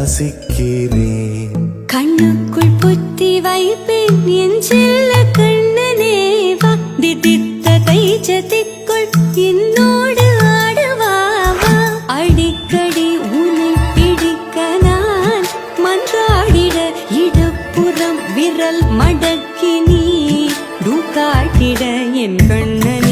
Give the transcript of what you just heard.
ரசிக்கிறேன். கண்ணுக்குள் புத்தி வைப்பேன் என் செல்ல கண்ணனேவா. திதித்த தைச்சதிக்குள் என்னோடு ஆடுவாவா. அடிக்கடி உன்னை பிடிக்க நான் மன்றாடிட இடப்புறம் விரல் மடக்கி நீ காட்டிட என் கண்ணன்